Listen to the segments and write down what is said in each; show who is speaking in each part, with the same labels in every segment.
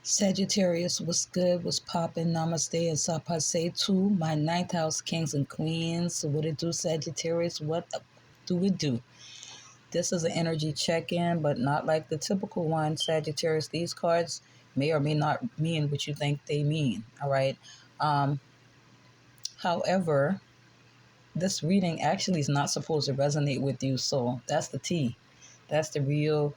Speaker 1: Sagittarius, what's good? What's poppin'? Namaste and sapase to my ninth house kings and queens. What it do, Sagittarius? What do we do? This is an energy check-in, but not like the typical one, Sagittarius. These cards may or may not mean what you think they mean, all right? However, this reading actually is not supposed to resonate with you, so that's the tea. That's the real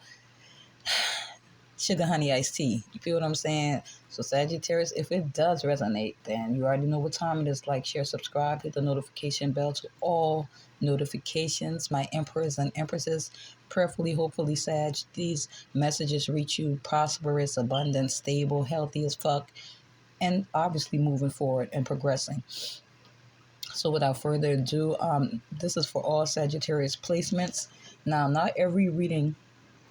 Speaker 1: sugar honey iced tea. You feel what I'm saying? So Sagittarius, if it does resonate, then you already know what time it is. Like, share, subscribe, hit the notification bell to all notifications. My emperors and empresses, prayerfully, hopefully, Sag, these messages reach you prosperous, abundant, stable, healthy as fuck, and obviously moving forward and progressing. So without further ado, this is for all Sagittarius placements. Now, not every reading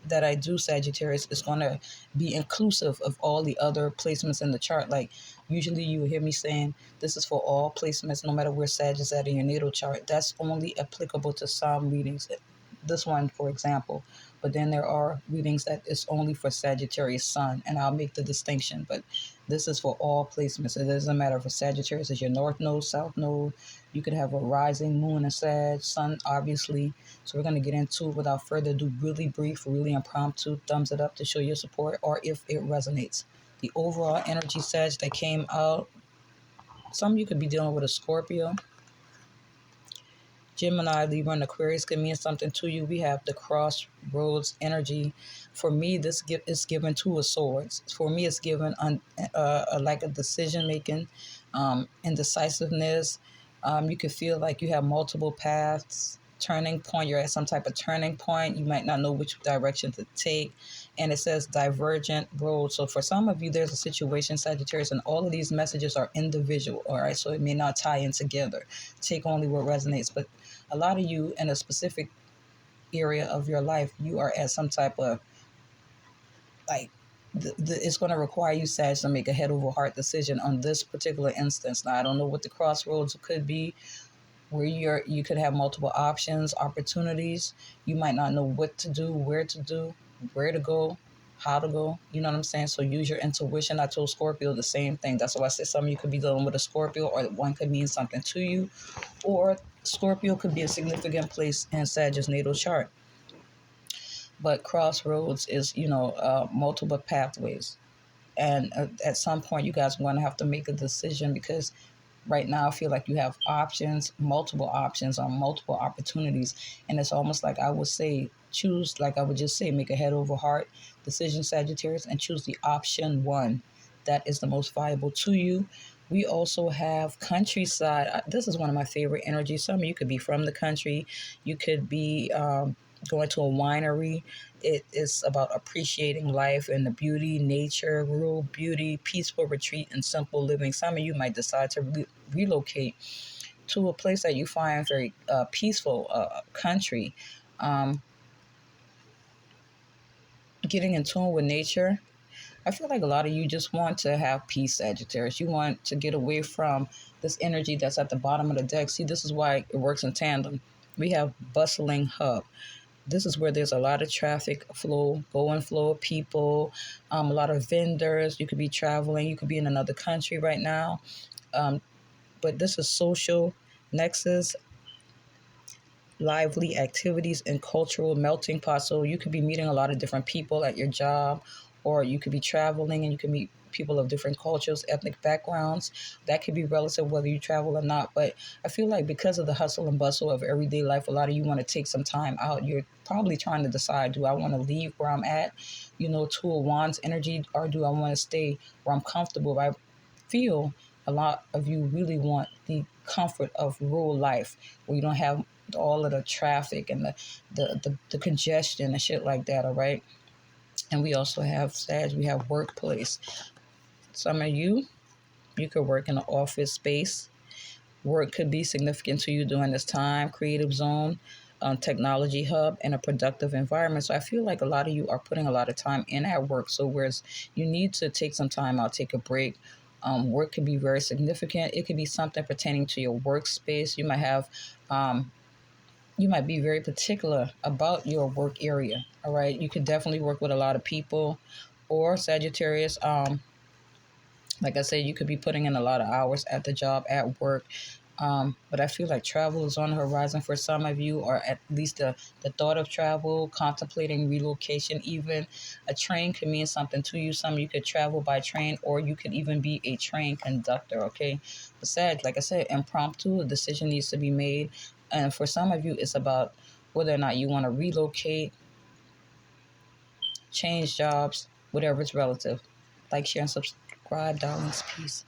Speaker 1: that I do, Sagittarius, is going to be inclusive of all the other placements in the chart. Like, usually you will hear me saying this is for all placements, no matter where Sag is at in your natal chart. That's only applicable to some readings. This one, for example. But then there are readings that is only for Sagittarius Sun, and I'll make the distinction. But this is for all placements. It doesn't matter if a Sagittarius is your north node, south node. You could have a rising moon and Sag, Sun, obviously. So we're going to get into it without further ado, really brief, really impromptu, thumbs it up to show your support, or if it resonates. The overall energy, Sag, that came out, some of you could be dealing with a Scorpio, Gemini, Libra, and Aquarius could mean something to you. We have the crossroads energy. For me, this is given Two of Swords. For me, it's given like a decision making, indecisiveness. You could feel like you have multiple paths, turning point. You're at some type of turning point. You might not know which direction to take. And it says divergent road. So for some of you, there's a situation, Sagittarius, and all of these messages are individual. All right. So it may not tie in together. Take only what resonates. But a lot of you in a specific area of your life, you are at some type of like, it's going to require you, Sag, to make a head over heart decision on this particular instance. Now, I don't know what the crossroads could be, where you could have multiple options, opportunities. You might not know what to do, where to go, how to go. You know what I'm saying? So use your intuition. I told Scorpio the same thing. That's why I said some of you could be dealing with a Scorpio, or one could mean something to you, or Scorpio could be a significant place in Sagittarius' natal chart. But crossroads is, multiple pathways. And at some point, you guys are going to have to make a decision, because right now I feel like you have options, multiple options on multiple opportunities. And it's almost like I would say, choose, like I would just say, make a head over heart decision, Sagittarius, and choose the option one that is the most viable to you. We also have countryside. This is one of my favorite energies. Some of you could be from the country. You could be going to a winery. It is about appreciating life and the beauty, nature, rural beauty, peaceful retreat, and simple living. Some of you might decide to relocate to a place that you find very peaceful, country. Getting in tune with nature. I feel like a lot of you just want to have peace, Sagittarius. You want to get away from this energy that's at the bottom of the deck. See, this is why it works in tandem. We have bustling hub. This is where there's a lot of traffic flow, go and flow of people, a lot of vendors. You could be traveling. You could be in another country right now. But this is social nexus, lively activities, and cultural melting pot. So you could be meeting a lot of different people at your job, or you could be traveling and you can meet people of different cultures, ethnic backgrounds. That could be relative whether you travel or not. But I feel like because of the hustle and bustle of everyday life, a lot of you want to take some time out. You're probably trying to decide, do I want to leave where I'm at, Two of Wands energy, or do I want to stay where I'm comfortable? I feel a lot of you really want the comfort of rural life, where you don't have all of the traffic and the congestion and shit like that, all right? And we also have Sag, we have workplace. Some of you could work in an office space. Work could be significant to you during this time. Creative zone, technology hub, and a productive environment. So I feel like a lot of you are putting a lot of time in at work. So whereas you need to take some time out, take a break. Work could be very significant. It could be something pertaining to your workspace. You might have, you might be very particular about your work area. All right. You could definitely work with a lot of people, or Sagittarius. Like I said, you could be putting in a lot of hours at the job, at work. But I feel like travel is on the horizon for some of you, or at least the thought of travel, contemplating relocation. Even a train could mean something to you. Some you could travel by train, or you could even be a train conductor, okay? Besides, like I said, impromptu, a decision needs to be made. And for some of you, it's about whether or not you want to relocate, change jobs, whatever is relative. Like, share, and subscribe, darlings. Peace.